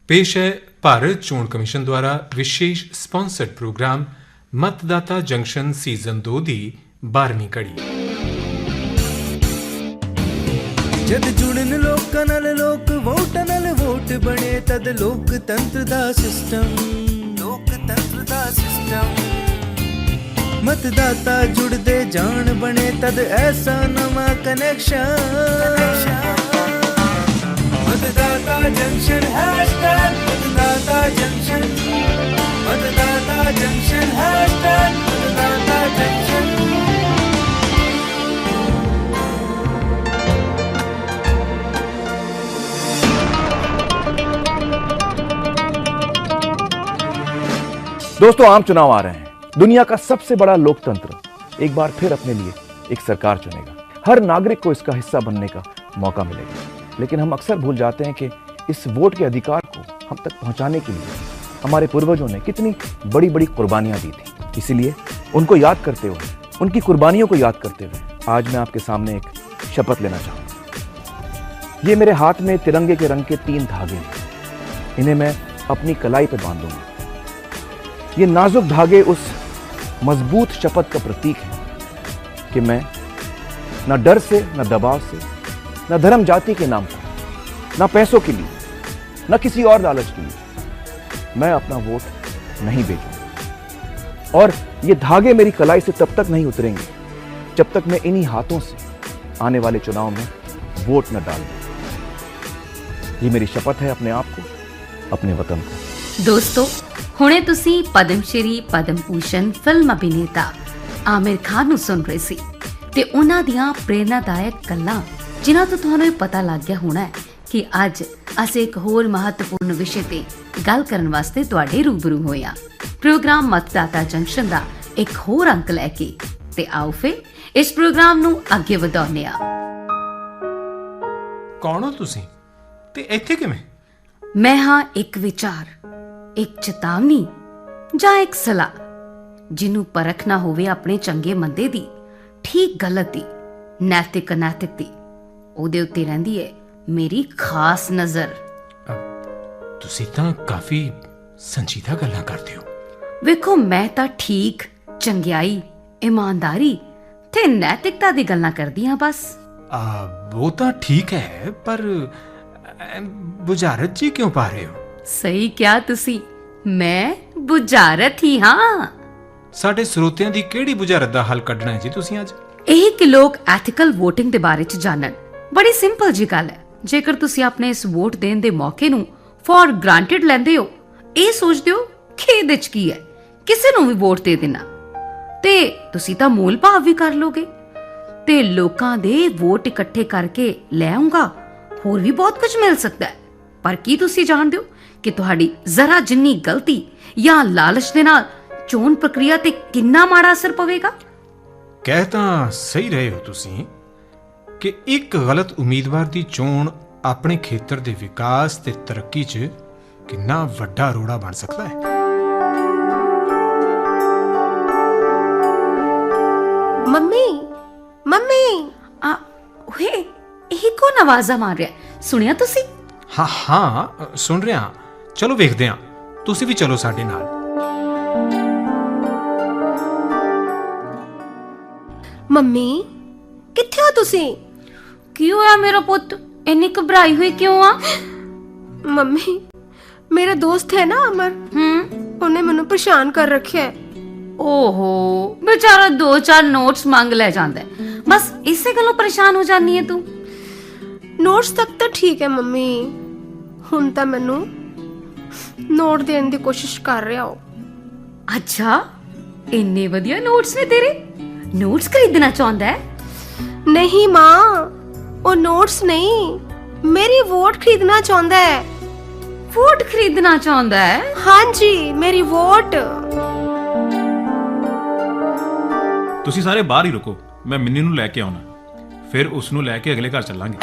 पेश है भारत चोण कमीशन द्वारा विशेष स्पॉन्सर्ड प्रोग्राम मतदाता जंक्शन सीजन 2 की 12वीं कड़ी। जद जुड़न लोकां नाल लोक वोटां नाल वोट बने तद लोकतंत्र दा सिस्टम मतदाता जुड़दे जान बने तद ऐसा नवा कनेक्शन मतदाता जंक्शन हैशटैग मतदाता जंक्शन मतदाता जंक्शन हैशटैग मतदाता जंक्शन। दोस्तों, आम चुनाव आ रहे हैं। दुनिया का सबसे बड़ा लोकतंत्र एक बार फिर अपने लिए एक सरकार चुनेगा। हर नागरिक को इसका हिस्सा बनने का मौका मिलेगा, लेकिन हम अक्सर भूल जाते हैं कि इस वोट के अधिकार को हम तक पहुंचाने के लिए हमारे पूर्वजों ने कितनी बड़ी बड़ी कुर्बानियां दी थी। इसीलिए उनको याद करते हुए, उनकी कुर्बानियों को याद करते हुए आज मैं आपके सामने एक शपथ लेना चाहूंगा। ये मेरे हाथ में तिरंगे के रंग के 3 धागे हैं। इन्हें मैं अपनी कलाई पर बांधूंगा। ये नाजुक धागे उस मजबूत शपथ का प्रतीक है कि मैं न डर से, न दबाव से, न धर्म जाति के नाम पर, न पैसों के लिए, न किसी और लालच के लिए मैं अपना वोट नहीं बेचूंगा। और ये धागे मेरी कलाई से तब तक नहीं उतरेंगे जब तक मैं इन्हीं हाथों से आने वाले चुनाव में वोट न डाल दूं। ये मेरी शपथ है अपने आप को, अपने वतन को। दोस्तों, ਹੁਣੇ ਤੁਸੀਂ ਪਦਮ ਸ਼੍ਰੀ ਪਦਮ ਭੂਸ਼ਣ ਫਿਲਮ ਅਭਿਨੇਤਾ ਆਮਿਰ ਖਾਨ ਨੂੰ ਸੁਣ ਰਹੇ ਸੀ ਤੇ ਉਹਨਾਂ ਦੀਆਂ ਪ੍ਰੇਰਨਾਦਾਇਕ ਗੱਲਾਂ, ਜਿਨ੍ਹਾਂ ਤੋਂ ਤੁਹਾਨੂੰ ਇਹ ਪਤਾ ਲੱਗ ਗਿਆ ਹੋਣਾ ਕਿ ਅੱਜ ਅਸੀਂ ਇੱਕ ਹੋਰ ਮਹੱਤਵਪੂਰਨ ਵਿਸ਼ੇ ਤੇ ਗੱਲ ਕਰਨ ਵਾਸਤੇ ਤੁਹਾਡੇ ਰੂਬਰੂ ਹੋਏ ਹਾਂ। ਪ੍ਰੋਗਰਾਮ ਮਤਦਾਤਾ ਜੰਕਸ਼ਨ ਦਾ ਇੱਕ ਹੋਰ ਅੰਕ ਲੈ ਕੇ, ਤੇ ਆਓ ਫਿਰ ਇਸ ਪ੍ਰੋਗਰਾਮ ਨੂੰ ਅੱਗੇ ਵਧਾਉਂਦੇ ਹਾਂ। ਕੌਣ ਹੋ ਤੁਸੀਂ ਤੇ ਇੱਥੇ ਕਿਵੇਂ? ਮੈਂ ਹਾਂ ਇੱਕ ਵਿਚਾਰ, ਇੱਕ ਚੇਤਾਵਨੀ ਜਾਂ ਇੱਕ ਸਲਾਹ, ਜਿਹਨੂੰ ਪਰਖ ਨਾ ਹੋਵੇ ਆਪਣੇ ਚੰਗੇ ਮੰਦੇ ਦੀ, ਠੀਕ ਗਲਤ ਦੀ, ਨੈਤਿਕ ਅਨੈਤਿਕ ਦੀ, ਉਹਦੇ ਉੱਤੇ ਰਹਿੰਦੀ ਹੈ ਮੇਰੀ ਖਾਸ ਨਜ਼ਰ। ਤੁਸੀਂ ਤਾਂ ਕਾਫੀ ਸੰਜੀਦਾ ਗੱਲਾਂ ਕਰਦੇ ਹੋ। ਵੇਖੋ, ਮੈਂ ਤਾਂ ਠੀਕ, ਚੰਗਿਆਈ, ਇਮਾਨਦਾਰੀ ਤੇ ਨੈਤਿਕਤਾ ਦੀ ਗੱਲਾਂ ਕਰਦੀ ਹਾਂ ਬਸ। वो तो ठीक है, पर बुझारत जी क्यों पा रहे हो? ਸਹੀ ਕਿਹਾ ਤੁਸੀਂ, ਮੈਂ ਬੁਝਾਰਤ ਹੀ ਹਾਂ। ਸਾਡੇ ਸਰੋਤਿਆਂ ਦੀ ਕਿਹੜੀ ਬੁਝਾਰਤ ਦਾ ਹੱਲ ਕੱਢਣਾ ਹੈ ਜੀ ਤੁਸੀਂ ਅੱਜ? ਇਹ ਕਿ ਲੋਕ ਐਥੀਕਲ ਵੋਟਿੰਗ ਦੇ ਬਾਰੇ ਚ ਜਾਣਨ। ਬੜੀ ਸਿੰਪਲ ਜੀ ਗੱਲ ਹੈ। ਜੇਕਰ ਤੁਸੀਂ ਆਪਣੇ ਇਸ ਵੋਟ ਦੇਣ ਦੇ ਮੌਕੇ ਨੂੰ ਫॉर ਗ੍ਰਾਂਟਡ ਲੈਂਦੇ ਹੋ, ਇਹ ਸੋਚਦੇ ਹੋ ਕਿ ਇਹਦੇ ਚ ਕੀ ਹੈ, ਕਿਸੇ ਨੂੰ ਵੀ ਵੋਟ ਦੇ ਦੇਣਾ, ਤੇ ਤੁਸੀਂ ਤਾਂ ਮੂਲ ਭਾਵ ਵੀ ਕਰ ਲੋਗੇ ਤੇ ਲੋਕਾਂ ਦੇ ਵੋਟ ਇਕੱਠੇ ਕਰਕੇ ਲੈ ਆਉਂਗਾ। ਹੋਰ ਵੀ ਬਹੁਤ ਕੁਝ ਮਿਲ ਸਕਦਾ ਹੈ, ਪਰ ਕੀ ਤੁਸੀਂ ਜਾਣਦੇ ਹੋ ਕਿ ਤੁਹਾਡੀ ਜ਼ਰਾ ਜਿੰਨੀ ਗਲਤੀ ਜਾਂ ਲਾਲਚ ਦੇ ਨਾਲ ਚੋਣ ਪ੍ਰਕਿਰਿਆ ਤੇ ਕਿੰਨਾ ਮਾੜਾ ਅਸਰ ਪਵੇਗਾ? ਕਹਿ ਤਾਂ ਸਹੀ ਰਹੇ ਹੋ ਤੁਸੀਂ ਕਿ ਇੱਕ ਗਲਤ ਉਮੀਦਵਾਰ ਦੀ ਚੋਣ ਆਪਣੇ ਖੇਤਰ ਦੇ ਵਿਕਾਸ ਤੇ ਤਰੱਕੀ 'ਚ ਕਿੰਨਾ ਵੱਡਾ ਰੋੜਾ ਬਣ ਸਕਦਾ ਹੈ। ਮੰਮੀ ਓਏ, ਇਹ ਕੌਣ ਆਵਾਜ਼ਾਂ ਮਾਰ ਰਿਹਾ? ਸੁਣਿਆ ਤੁਸੀਂ? ਹਾਂ ਸੁਣ ਰਿਹਾ। ਚਲੋ ਵੇਖਦੇ ਹਾਂ, ਤੁਸੀਂ ਵੀ ਚਲੋ ਸਾਡੇ ਨਾਲ। ਮੰਮੀ, ਕਿੱਥੇ ਹੋ ਤੁਸੀਂ? ਕੀ ਹੋਇਆ ਮੇਰਾ ਪੁੱਤ, ਇੰਨੀ ਘਬਰਾਈ ਹੋਈ ਕਿਉਂ ਆ? ਮੰਮੀ, ਮੇਰਾ ਦੋਸਤ ਹੈ ਨਾ ਅਮਰ, ਉਹਨੇ ਮੈਨੂੰ ਪਰੇਸ਼ਾਨ ਕਰ ਰੱਖਿਆ ਹੈ। ਓਹੋ, बेचारा 2-4 ਨੋਟਸ ਮੰਗ ਲੈ ਜਾਂਦਾ, ਬਸ ਇਸੇ ਗੱਲੋਂ ਪਰੇਸ਼ਾਨ ਹੋ ਜਾਂਦੀ ਹੈ ਤੂੰ। ਨੋਟਸ ਤੱਕ ਤਾਂ ਠੀਕ ਹੈ ਮੰਮੀ, ਹੁਣ ਤਾਂ ਮੈਨੂੰ ਨੋਟ ਦੇਣ ਦੀ ਕੋਸ਼ਿਸ਼ ਕਰ ਰਿਹਾ ਹੋ। ਅੱਛਾ, ਇੰਨੇ ਵਧੀਆ ਨੋਟਸ ਨੇ ਤੇਰੇ? ਨੋਟਸ ਖਰੀਦਣਾ ਚਾਹੁੰਦਾ ਹੈ? ਨਹੀਂ ਮਾਂ, ਉਹ ਨੋਟਸ ਨਹੀਂ, ਮੇਰੀ ਵੋਟ ਖਰੀਦਣਾ ਚਾਹੁੰਦਾ ਹੈ। ਵੋਟ ਖਰੀਦਣਾ ਚਾਹੁੰਦਾ ਹੈ? ਹਾਂਜੀ, ਮੇਰੀ ਵੋਟ। ਤੁਸੀਂ ਸਾਰੇ ਬਾਹਰ ਹੀ ਰੁਕੋ, ਮੈਂ ਮਿੰਨੀ ਨੂੰ ਲੈ ਕੇ ਆਉਣਾ, ਫਿਰ ਉਸ ਨੂੰ ਲੈ ਕੇ ਅਗਲੇ ਘਰ ਚੱਲਾਂਗੇ।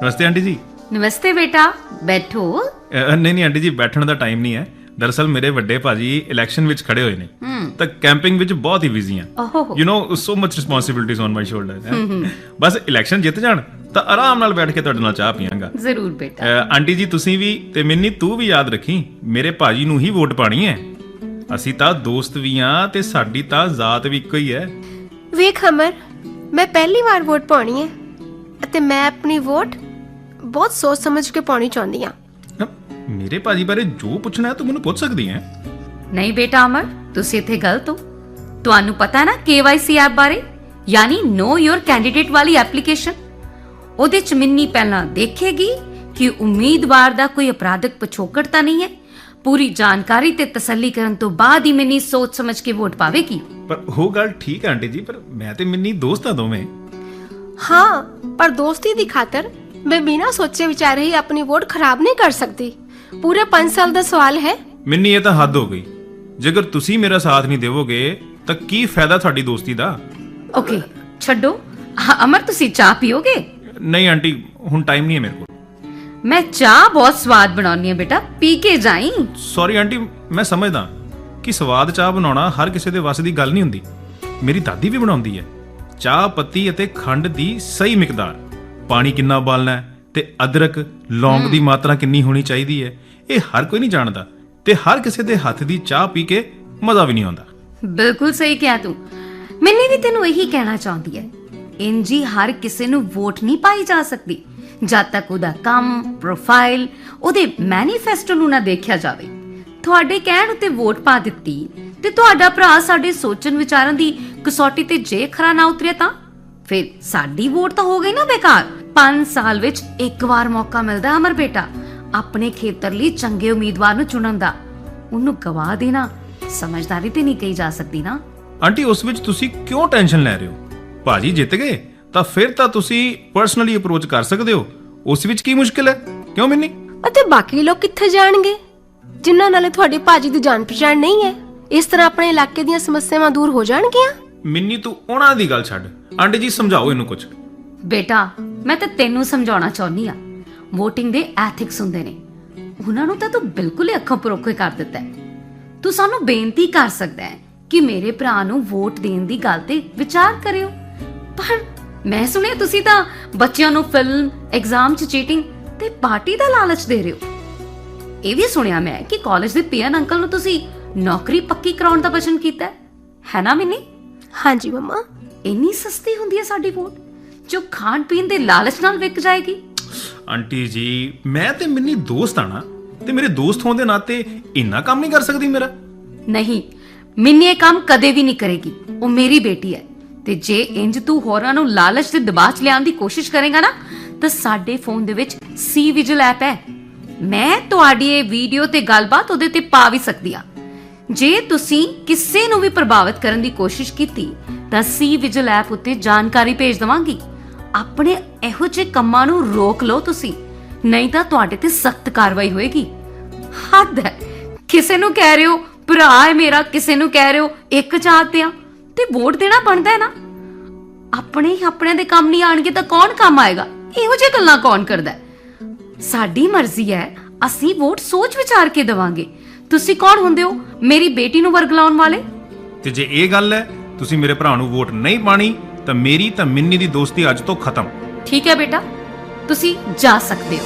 ਨਮਸਤੇ ਆਂਟੀ ਜੀ। ਨਮਸਤੇ ਬੇਟਾ, ਬੈਠੋ। ਨਹੀਂ ਆਂਟੀ ਜੀ, ਬੈਠਣ ਦਾ ਟਾਈਮ ਨਹੀਂ ਹੈ। ਦਰਅਸਲ ਮੇਰੇ ਵੱਡੇ ਭਾਜੀ ਇਲੈਕਸ਼ਨ ਵਿੱਚ ਖੜੇ ਹੋਏ ਨੇ, ਤਾਂ ਕੈਂਪਿੰਗ ਵਿੱਚ ਬਹੁਤ ਹੀ ਬਿਜ਼ੀ ਆ। You know so much responsibilities on my shoulder. ਬਸ ਇਲੈਕਸ਼ਨ ਜਿੱਤ ਜਾਣ ਤਾਂ ਆਰਾਮ ਨਾਲ ਬੈਠ ਕੇ ਤੁਹਾਡੇ ਨਾਲ ਚਾਹ ਪੀਵਾਂਗਾ। ਜ਼ਰੂਰ ਬੇਟਾ। ਆਂਟੀ ਜੀ ਤੁਸੀਂ ਵੀ ਤੇ ਮਿੰਨੀ ਤੂੰ ਵੀ ਯਾਦ ਰੱਖੀ, ਮੇਰੇ ਭਾਜੀ ਨੂੰ ਹੀ ਵੋਟ ਪਾਣੀ ਹੈ। ਅਸੀਂ ਤਾਂ ਦੋਸਤ ਵੀ ਆ ਤੇ ਸਾਡੀ ਤਾਂ ਜ਼ਾਤ ਵੀ ਇੱਕੋ ਹੀ ਹੈ। ਵੇਖ ਅਮਰ, ਮੈਂ ਪਹਿਲੀ ਵਾਰ ਵੋਟ ਪਾਉਣੀ ਹੈ ਅਤੇ ਮੈਂ ਆਪਣੀ ਵੋਟ ਬਹੁਤ ਸੋਚ ਸਮਝ ਕੇ ਪਾਉਣੀ ਚਾਹੁੰਦੀ ਹਾਂ। ਮੇਰੇ ਭਾਜੀ ਬਾਰੇ ਜੋ ਪੁੱਛਣਾ ਹੈ ਤੂੰ ਮੈਨੂੰ ਪੁੱਛ ਸਕਦੀ ਹੈ। ਨਹੀਂ ਬੇਟਾ ਅਮਰ, ਤੁਸੀਂ ਇੱਥੇ ਗਲਤ ਹੋ। ਤੁਹਾਨੂੰ ਪਤਾ ਹੈ ਨਾ KYC ਐਪ ਬਾਰੇ, ਯਾਨੀ ਨੋ ਯੋਰ ਕੈਂਡੀਡੇਟ ਵਾਲੀ ਐਪਲੀਕੇਸ਼ਨ। ਉਹਦੇ ਚ ਮਿੰਨੀ ਪਹਿਲਾਂ ਦੇਖੇਗੀ ਕਿ ਉਮੀਦਵਾਰ ਦਾ ਕੋਈ ਅਪਰਾਧਿਕ ਪਿਛੋਕੜ ਤਾਂ ਨਹੀਂ ਹੈ। ਪੂਰੀ ਜਾਣਕਾਰੀ ਤੇ ਤਸੱਲੀ ਕਰਨ ਤੋਂ ਬਾਅਦ ਹੀ ਮਿੰਨੀ ਸੋਚ ਸਮਝ ਕੇ ਵੋਟ ਪਾਵੇਗੀ। ਪਰ ਉਹ ਗੱਲ ਠੀਕ ਹੈ ਆਂਟੀ ਜੀ, ਪਰ ਮੈਂ ਤੇ ਮਿੰਨੀ ਦੋਸਤ ਆ ਦੋਵੇਂ। ਹਾਂ, ਪਰ ਦੋਸਤੀ ਦੀ ਖਾਤਰ ਮੈਂ ਬਿਨਾਂ ਸੋਚੇ ਵਿਚਾਰੇ ਹੀ ਆਪਣੀ ਵੋਟ ਖਰਾਬ ਨਹੀਂ ਕਰ ਸਕਦੀ। ਪੂਰੇ 5 ਸਾਲ ਦਾ ਸਵਾਲ ਹੈ। ਮਿੰਨੀ ਇਹ ਤਾਂ ਹੱਦ ਹੋ ਗਈ। ਜੇਕਰ ਤੁਸੀਂ ਮੇਰਾ ਸਾਥ ਨਹੀਂ ਦੇਵੋਗੇ ਤਾਂ ਕੀ ਫਾਇਦਾ ਤੁਹਾਡੀ ਦੋਸਤੀ ਦਾ। ਓਕੇ ਛੱਡੋ। ਅਮਰ ਤੁਸੀਂ ਚਾਹ ਪੀਓਗੇ? ਨਹੀਂ ਆਂਟੀ, ਹੁਣ ਟਾਈਮ ਨਹੀਂ ਹੈ ਮੇਰੇ ਕੋਲ। ਮੈਂ ਚਾਹ ਬਹੁਤ ਸਵਾਦ ਬਣਾਉਣੀ ਹੈ ਬੇਟਾ, ਪੀ ਕੇ ਜਾਈਂ। ਸੌਰੀ ਆਂਟੀ, ਮੈਂ ਸਮਝਦਾ ਕਿ ਸਵਾਦ ਚਾਹ ਬਣਾਉਣਾ ਹਰ ਕਿਸੇ ਦੇ ਵੱਸ ਦੀ ਗੱਲ ਨਹੀਂ ਹੁੰਦੀ। ਮੇਰੀ ਦਾਦੀ ਵੀ ਬਣਾਉਂਦੀ ਹੈ। ਚਾਹ ਪੱਤੀ ਅਤੇ ਖੰਡ ਦੀ ਸਹੀ ਮਿਕਦਾਰ, ਪਾਣੀ ਕਿੰਨਾ ਉਬਾਲਣਾ ਹੈ ਤੇ ਅਦਰਕ ਲੌਂਗ ਦੀ ਮਾਤਰਾ ਕਿੰਨੀ ਹੋਣੀ ਚਾਹੀਦੀ ਹੈ, ਇਹ ਹਰ ਕੋਈ ਨਹੀਂ ਜਾਣਦਾ ਤੇ ਹਰ ਕਿਸੇ ਦੇ ਹੱਥ ਦੀ ਚਾਹ ਪੀ ਕੇ ਮਜ਼ਾ ਵੀ ਨਹੀਂ ਆਉਂਦਾ। ਬਿਲਕੁਲ ਸਹੀ ਕਿਹਾ ਤੂੰ। ਮੈਨੇ ਵੀ ਤੈਨੂੰ ਇਹੀ ਕਹਿਣਾ ਚਾਹੁੰਦੀ ਹੈ, ਇੰਜੀ ਹਰ ਕਿਸੇ ਨੂੰ ਵੋਟ ਨਹੀਂ ਪਾਈ ਜਾ ਸਕਦੀ ਜਦ ਤੱਕ ਉਹਦਾ ਕੰਮ, ਪ੍ਰੋਫਾਈਲ, ਉਹਦੇ ਮੈਨੀਫੈਸਟੋ ਨੂੰ ਨਾ ਦੇਖਿਆ ਜਾਵੇ। ਤੁਹਾਡੇ ਕਹਿਣ ਉੱਤੇ ਵੋਟ ਪਾ ਦਿੱਤੀ ਤੇ ਤੁਹਾਡਾ ਭਰਾ ਸਾਡੇ ਸੋਚਣ ਵਿਚਾਰਨ ਦੀ ਕਸੌਟੀ ਤੇ ਜੇ ਖਰਾ ਨਾ ਉਤਰਿਆ ਤਾਂ ਫਿਰ ਸਾਡੀ ਵੋਟ ਤਾਂ ਹੋ ਗਈ ਨਾ ਬੇਕਾਰ। 5 ਸਾਲ ਵਿੱਚ ਇੱਕ ਵਾਰ ਮੌਕਾ ਮਿਲਦਾ ਅਮਰ ਬੇਟਾ ਆਪਣੇ ਖੇਤਰ ਲਈ ਚੰਗੇ ਉਮੀਦਵਾਰ ਨੂੰ ਚੁਣਨ ਦਾ। ਉਹਨੂੰ ਗਵਾ ਦੇਣਾ ਸਮਝਦਾਰੀ ਤੇ ਨਹੀਂ ਕਹੀ ਜਾ ਸਕਦੀ ਨਾ। ਆਂਟੀ ਉਸ ਵਿੱਚ ਤੁਸੀਂ ਕਿਉਂ ਟੈਨਸ਼ਨ ਲੈ ਰਹੇ ਹੋ? ਭਾਜੀ ਜਿੱਤ ਗਏ ਤਾਂ ਫਿਰ ਤਾਂ ਤੁਸੀਂ ਪਰਸਨਲੀ ਅਪਰੋਚ ਕਰ ਸਕਦੇ ਹੋ। ਉਸ ਵਿੱਚ ਕੀ ਮੁਸ਼ਕਿਲ ਹੈ? ਕਿਉਂ ਮਿੰਨੀ? ਅਤੇ ਬਾਕੀ ਲੋਕ ਕਿੱਥੇ ਜਾਣਗੇ ਜਿਨ੍ਹਾਂ ਨਾਲੇ ਤੁਹਾਡੀ ਭਾਜੀ ਦੀ ਜਾਣ ਪਛਾਣ ਨਹੀਂ ਹੈ? ਇਸ ਤਰ੍ਹਾਂ ਆਪਣੇ ਇਲਾਕੇ ਦੀਆਂ ਸਮੱਸਿਆਵਾਂ ਦੂਰ ਹੋ ਜਾਣਗੀਆਂ। ਮਿੰਨੀ ਤੂੰ ਉਹਨਾਂ ਦੀ ਗੱਲ ਛੱਡ, ਆਂਟੀ ਜੀ ਸਮਝਾਓ ਇਹਨੂੰ ਕੁਝ। ਬੇਟਾ ਮੈਂ ਤਾਂ ਤੈਨੂੰ ਸਮਝਾਉਣਾ ਚਾਹੁੰਦੀ ਆ, ਵੋਟਿੰਗ ਦੇ ਐਥਿਕਸ ਹੁੰਦੇ ਨੇ, ਉਹਨਾਂ ਨੂੰ ਤਾਂ ਤੂੰ ਬਿਲਕੁਲ ਹੀ ਅੱਖੋਂ ਪਰੋਖੇ ਕਰ ਦਿੱਤਾ ਹੈ। ਤੂੰ ਸਾਨੂੰ ਬੇਨਤੀ ਕਰ ਸਕਦਾ ਹੈ ਕਿ ਮੇਰੇ ਭਰਾ ਨੂੰ ਵੋਟ ਦੇਣ ਦੀ ਗੱਲ ਤੇ ਵਿਚਾਰ ਕਰਿਓ, ਪਰ ਮੈਂ ਸੁਣਿਆ ਤੁਸੀਂ ਤਾਂ ਬੱਚਿਆਂ ਨੂੰ ਫਿਲਮ, ਐਗਜ਼ਾਮ 'ਚ ਚੀਟਿੰਗ ਤੇ ਪਾਰਟੀ ਦਾ ਲਾਲਚ ਦੇ ਰਹੇ ਹੋ। ਇਹ ਵੀ ਸੁਣਿਆ ਮੈਂ ਕਿ ਕਾਲਜ ਦੇ ਪੀਐਨ ਅੰਕਲ ਨੂੰ ਤੁਸੀਂ ਨੌਕਰੀ ਪੱਕੀ ਕਰਾਉਣ ਦਾ ਵਚਨ ਕੀਤਾ ਹੈ ਨਾ ਮਿੰਨੀ? ਹਾਂਜੀ ਮੰਮਾ। ਇੰਨੀ ਸਸਤੀ ਹੁੰਦੀ ਹੈ ਸਾਡੀ ਵੋਟ ਜੋ ਖਾਣ ਪੀਣ ਦੇ ਲਾਲਚ ਨਾਲ ਵਿਕ ਜਾਏਗੀ? ਆਂਟੀ ਜੀ ਮੈਂ ਤੇ ਮਿੰਨੀ ਦੋਸਤ ਆਣਾ ਤੇ ਮੇਰੇ ਦੋਸਤ ਹੋਣ ਦੇ ਨਾਤੇ ਇੰਨਾ ਕੰਮ ਨਹੀਂ ਕਰ ਸਕਦੀ ਮੇਰਾ? ਨਹੀਂ, ਮਿੰਨੀ ਇਹ ਕੰਮ ਕਦੇ ਵੀ ਨਹੀਂ ਕਰੇਗੀ। ਉਹ ਮੇਰੀ ਬੇਟੀ ਹੈ ਤੇ ਜੇ ਇੰਜ ਤੂੰ ਹੋਰਾਂ ਨੂੰ ਲਾਲਚ ਦੇ ਦਬਾਅ 'ਚ ਲਿਆਉਣ ਦੀ ਕੋਸ਼ਿਸ਼ ਕਰੇਗਾ ਨਾ ਤਾਂ ਸਾਡੇ ਫੋਨ ਦੇ ਵਿੱਚ ਸੀ ਵਿਜਲ ਐਪ ਹੈ। ਮੈਂ ਤੁਹਾਡੀ ਇਹ ਵੀਡੀਓ ਤੇ ਗੱਲਬਾਤ ਉਹਦੇ ਤੇ ਪਾ ਵੀ ਸਕਦੀ ਆ। ਜੇ ਤੁਸੀਂ ਕਿਸੇ ਨੂੰ ਵੀ ਪ੍ਰਭਾਵਿਤ ਕਰਨ ਦੀ ਕੋਸ਼ਿਸ਼ ਕੀਤੀ ਤਾਂ ਸੀ ਵਿਜਲ ਐਪ ਉੱਤੇ ਜਾਣਕਾਰੀ ਭੇਜ ਦਵਾਂਗੀ। ਆਪਣੇ ਇਹੋ ਜਿਹੇ ਕੰਮਾਂ ਨੂੰ ਰੋਕ ਲਓ ਤੁਸੀਂ, ਨਹੀਂ ਤਾਂ ਤੁਹਾਡੇ ਤੇ ਸਖਤ ਕਾਰਵਾਈ ਹੋਏਗੀ। ਹੱਦ ਹੈ, ਕਿਸੇ ਨੂੰ ਕਹਿ ਰਹੇ ਹੋ ਭਰਾ ਹੈ ਮੇਰਾ, ਕਿਸੇ ਨੂੰ ਕਹਿ ਰਹੇ ਹੋ ਇੱਕ ਜਾਤ ਆ, ਤੇ ਵੋਟ ਦੇਣਾ ਬਣਦਾ ਹੈ ਨਾ। ਆਪਣੇ ਹੀ ਆਪਣਿਆਂ ਦੇ ਕੰਮ ਨਹੀਂ ਆਣਗੇ ਤਾਂ ਕੌਣ ਕੰਮ ਆਏਗਾ? ਇਹੋ ਜਿਹੇ ਗੱਲਾਂ ਕੌਣ ਕਰਦਾ? ਸਾਡੀ ਮਰਜ਼ੀ ਹੈ, ਅਸੀਂ ਵੋਟ ਸੋਚ ਵਿਚਾਰ ਕੇ ਦੇਵਾਂਗੇ। ਤੁਸੀਂ ਕੌਣ ਹੁੰਦੇ ਹੋ ਮੇਰੀ ਬੇਟੀ ਨੂੰ ਵਰਗਲਾਉਣ ਵਾਲੇ? ਤੇ ਜੇ ਇਹ ਗੱਲ ਹੈ ਤੁਸੀਂ ਮੇਰੇ ਭਰਾ ਨੂੰ ਵੋਟ ਨਹੀਂ ਪਾਣੀ ਤਾਂ ਮੇਰੀ ਤਾਂ ਮਿੰਨੀ ਦੀ ਦੋਸਤੀ ਅੱਜ ਤੋਂ ਖਤਮ। ਠੀਕ ਹੈ ਬੇਟਾ, ਤੁਸੀਂ ਜਾ ਸਕਦੇ ਹੋ।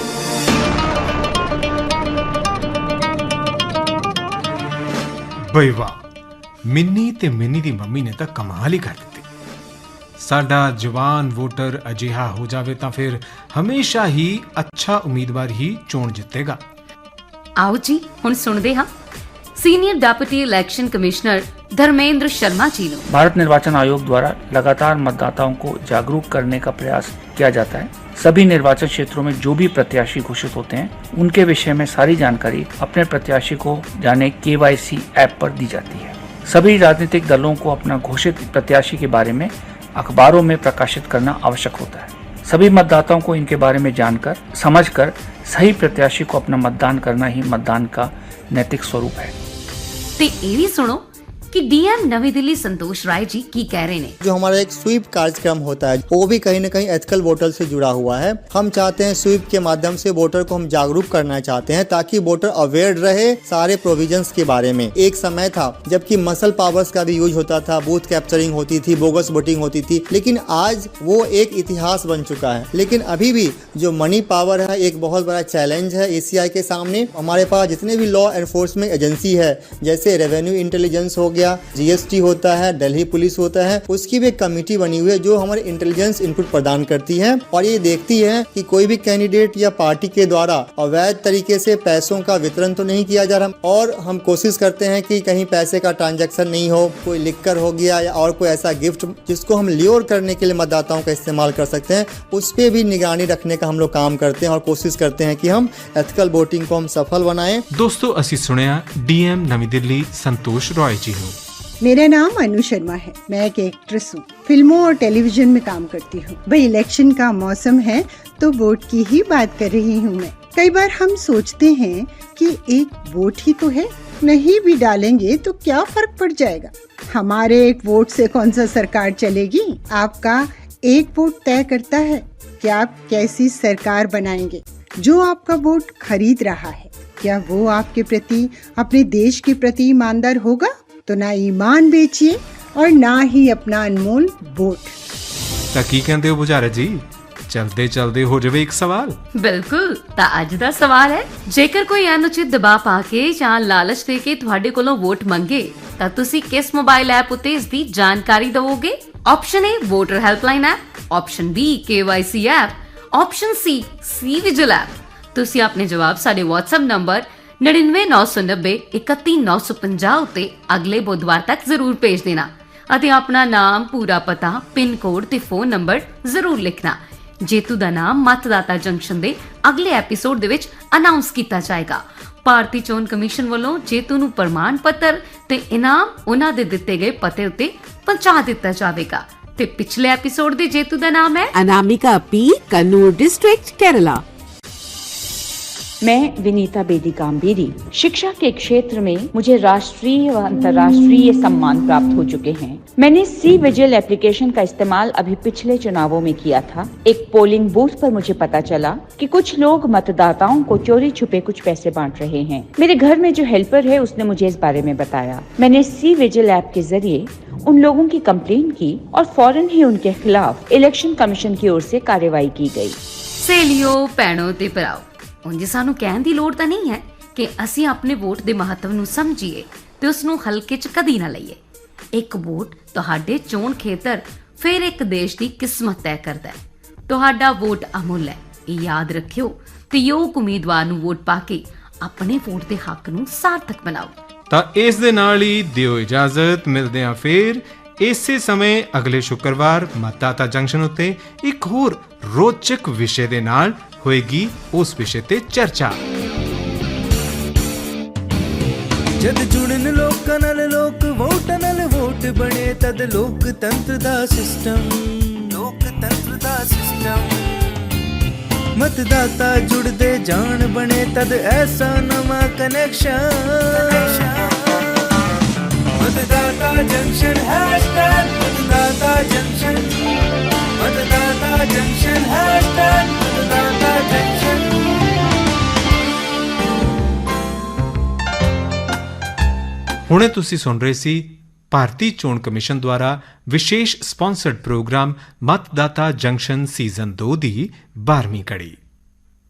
ਬਈ ਵਾਹ, ਮਿੰਨੀ ਤੇ ਮਿੰਨੀ ਦੀ ਮੰਮੀ ਨੇ ਤਾਂ ਕਮਾਲ ਹੀ ਕਰ ਦਿੱਤੀ। ਸਾਡਾ ਜਵਾਨ ਵੋਟਰ ਅਜਿਹਾ ਹੋ ਜਾਵੇ ਤਾਂ ਫਿਰ ਹਮੇਸ਼ਾ ਹੀ ਅੱਛਾ ਉਮੀਦਵਾਰ ਹੀ ਚੋਣ ਜਿੱਤੇਗਾ। आओ जी हुण सुनते हाँ senior deputy election commissioner Dharmendra Sharma ji ने। भारत निर्वाचन आयोग द्वारा लगातार मतदाताओं को जागरूक करने का प्रयास किया जाता है। सभी निर्वाचन क्षेत्रों में जो भी प्रत्याशी घोषित होते हैं उनके विषय में सारी जानकारी अपने प्रत्याशी को जाने KYC ऐप पर दी जाती है। सभी राजनीतिक दलों को अपना घोषित प्रत्याशी के बारे में अखबारों में प्रकाशित करना आवश्यक होता है। सभी मतदाताओं को इनके बारे में जानकर समझकर सही प्रत्याशी को अपना मतदान करना ही मतदान का नैतिक स्वरूप है। ते ये भी सुनो कि डीएम नवी दिल्ली संतोष राय जी की कह रहे हैं। जो हमारा एक स्वीप कार्यक्रम होता है वो भी कहीं न कहीं एथिकल वोटर से जुड़ा हुआ है। हम चाहते हैं स्वीप के माध्यम से वोटर को हम जागरूक करना चाहते हैं ताकि वोटर अवेयर रहे सारे प्रोविजंस के बारे में। एक समय था जबकि मसल पावर्स का भी यूज होता था, बूथ कैप्चरिंग होती थी, बोगस वोटिंग होती थी, लेकिन आज वो एक इतिहास बन चुका है। लेकिन अभी भी जो मनी पावर है एक बहुत बड़ा चैलेंज है ACI के सामने। हमारे पास जितने भी लॉ एनफोर्समेंट एजेंसी है, जैसे रेवेन्यू इंटेलिजेंस हो गया, GST होता है, दिल्ली पुलिस होता है, उसकी भी एक कमेटी बनी हुई है जो हमारे इंटेलिजेंस इनपुट प्रदान करती है और ये देखती है कि कोई भी कैंडिडेट या पार्टी के द्वारा अवैध तरीके से पैसों का वितरण तो नहीं किया जा रहा। और हम कोशिश करते हैं कि कहीं पैसे का ट्रांजैक्शन नहीं हो, कोई लिक्कर हो गया या और कोई ऐसा गिफ्ट जिसको हम ल्योर करने के लिए मतदाताओं का इस्तेमाल कर सकते हैं, उस पर भी निगरानी रखने का हम लोग काम करते हैं और कोशिश करते हैं कि हम एथिकल वोटिंग को हम सफल बनाएं। ਦੋਸਤੋ ਅਸੀਂ ਸੁਣਿਆ ਡੀਐਮ ਨਵੀਂ ਦਿੱਲੀ संतोष रॉय जी ਨੂੰ। मेरा नाम अनु शर्मा है। मैं एक एक्ट्रेस हूँ, फिल्मों और टेलीविजन में काम करती हूँ। भाई इलेक्शन का मौसम है तो वोट की ही बात कर रही हूँ मैं। कई बार हम सोचते हैं कि एक वोट ही तो है, नहीं भी डालेंगे तो क्या फर्क पड़ जाएगा। हमारे एक वोट से कौन सा सरकार चलेगी। आपका एक वोट तय करता है कि आप कैसी सरकार बनाएंगे। जो आपका वोट खरीद रहा है, क्या वो आपके प्रति, अपने देश के प्रति ईमानदार होगा? तो ना ईमान बेचिए और ना ही अपना अनमोल वोट। ਤਾਂ ਕੀ ਕਹਿੰਦੇ ਹੋ ਬੁਝਾਰਾ ਜੀ, ਚਲਦੇ ਚਲਦੇ ਹੋ ਜਾਵੇ ਇੱਕ ਸਵਾਲ। ਬਿਲਕੁਲ, ਤਾਂ ਅੱਜ ਦਾ ਸਵਾਲ ਹੈ, ਜੇਕਰ ਕੋਈ ਅਨੁਚਿਤ ਦਬਾਅ ਪਾ ਕੇ ਜਾਂ ਲਾਲਚ ਦੇ ਕੇ ਤੁਹਾਡੇ ਕੋਲੋਂ ਵੋਟ ਮੰਗੇ ਤਾਂ ਤੁਸੀਂ ਕਿਸ ਮੋਬਾਈਲ ਐਪ ਉਤੇ ਇਸ ਦੀ ਜਾਣਕਾਰੀ ਦਿਵੋਗੇ? Option A voter helpline app, option B KYC app, option C vigil app. ਤੁਸੀਂ ਆਪਣੇ ਜਵਾਬ ਸਾਡੇ WhatsApp ਨੰਬਰ 9990 31950 ਉੱਤੇ ਅਗਲੇ ਬੁੱਧਵਾਰ ਤੱਕ ਜ਼ਰੂਰ ਭੇਜ ਦੇਣਾ ਅਤੇ ਆਪਣਾ ਨਾਮ, ਪੂਰਾ ਪਤਾ, ਪਿੰਨ ਕੋਡ ਤੇ ਫੋਨ ਨੰਬਰ ਜ਼ਰੂਰ ਲਿਖਣਾ। ਜੇਤੂ ਦਾ ਨਾਮ ਮਤਦਾਤਾ ਜੰਕਸ਼ਨ ਦੇ ਅਗਲੇ ਐਪੀਸੋਡ ਦੇ ਵਿੱਚ ਅਨਾਉਂਸ ਕੀਤਾ ਜਾਏਗਾ। ਭਾਰਤੀ ਚੋਣ ਕਮਿਸ਼ਨ ਵੱਲੋਂ ਜੇਤੂ ਨੂੰ ਪ੍ਰਮਾਣ ਪੱਤਰ ਤੇ ਇਨਾਮ ਉਹਨਾਂ ਦੇ ਦਿੱਤੇ ਗਏ ਪਤੇ ਉੱਤੇ ਪਹੁੰਚਾ ਦਿੱਤਾ ਜਾਵੇਗਾ। ਤੇ ਪਿਛਲੇ ਐਪੀਸੋਡ ਦੇ ਜੇਤੂ ਦਾ ਨਾਮ ਹੈ अनामिका P, कन्नूर डिस्ट्रिक्ट, केरला। मैं विनीता बेदी कामबीरी। शिक्षा के क्षेत्र में मुझे राष्ट्रीय व अंतर्राष्ट्रीय सम्मान प्राप्त हो चुके हैं। मैंने सी विजिल एप्लीकेशन का इस्तेमाल अभी पिछले चुनावों में किया था। एक पोलिंग बूथ पर मुझे पता चला कि कुछ लोग मतदाताओं को चोरी छुपे कुछ पैसे बांट रहे हैं। मेरे घर में जो हेल्पर है उसने मुझे इस बारे में बताया। मैंने सी विजिल ऐप के जरिए उन लोगों की कंप्लेंट की और फौरन ही उनके खिलाफ इलेक्शन कमीशन की ओर से कार्रवाई की गई। ਸਹੇਲੀਓ, ਭੈਣੋ ਤੇ ਭਰਾਓ, ਉਂਝ ਸਾਨੂੰ ਕਹਿਣ ਦੀ ਲੋੜ ਤਾਂ ਨਹੀਂ ਹੈ ਕਿ ਅਸੀਂ ਆਪਣੇ ਵੋਟ ਦੇ ਮਹੱਤਵ ਨੂੰ ਸਮਝੀਏ ਤੇ ਉਸ ਨੂੰ ਹਲਕੇ 'ਚ ਕਦੀ ਨਾ ਲਈਏ। ਇੱਕ ਵੋਟ ਤੁਹਾਡੇ ਚੋਣ ਖੇਤਰ ਫਿਰ ਇੱਕ ਦੇਸ਼ ਦੀ ਕਿਸਮਤ ਤੈਅ ਕਰਦਾ ਹੈ। ਤੁਹਾਡਾ ਵੋਟ ਅਮੁੱਲ ਹੈ, ਇਹ ਯਾਦ ਰੱਖਿਓ ਤੇ ਯੋਗ ਉਮੀਦਵਾਰ ਨੂੰ ਵੋਟ ਪਾ ਕੇ ਆਪਣੇ ਵੋਟ ਦੇ ਹੱਕ ਨੂੰ ਸਾਰਥਕ ਬਣਾਓ। ਤਾਂ ਇਸ ਦੇ ਨਾਲ ਹੀ ਦਿਓ ਇਜਾਜ਼ਤ, ਮਿਲਦੇ ਹਾਂ ਫੇਰ ਇਸੇ ਸਮੇਂ ਅਗਲੇ ਸ਼ੁੱਕਰਵਾਰ ਮਤਦਾਤਾ ਜੰਕਸ਼ਨ ਉੱਤੇ ਇੱਕ ਹੋਰ ਰੋਚਕ ਵਿਸ਼ੇ ਦੇ ਨਾਲ ਹੋਏਗੀ ਉਸ ਵਿਸ਼ੇ ਤੇ ਚਰਚਾ। ਜਦ ਜੁੜਨ ਲੋਕਾਂ ਨਾਲ ਲੋਕ ਵੋਟਾਂ ਨਾਲ ਵੋਟ ਬਣੇ ਤਦ ਲੋਕਤੰਤਰ ਦਾ ਸਿਸਟਮ मतदाता जुड़ते जान बने तद ऐसा नवा कनेक्शन। मतदाता जंक्शन हैशटैग मतदाता जंक्शन, मतदाता जंक्शन हैशटैग मतदाता जंक्शन। ਹੁਣੇ ਤੁਸੀਂ ਸੁਣ ਰਹੇ ਸੀ ਭਾਰਤੀ ਚੋਣ ਕਮਿਸ਼ਨ ਦੁਆਰਾ ਵਿਸ਼ੇਸ਼ sponsored programme Matdata junction season 2 ਦੀ 12ਵੀਂ ਕੜੀ।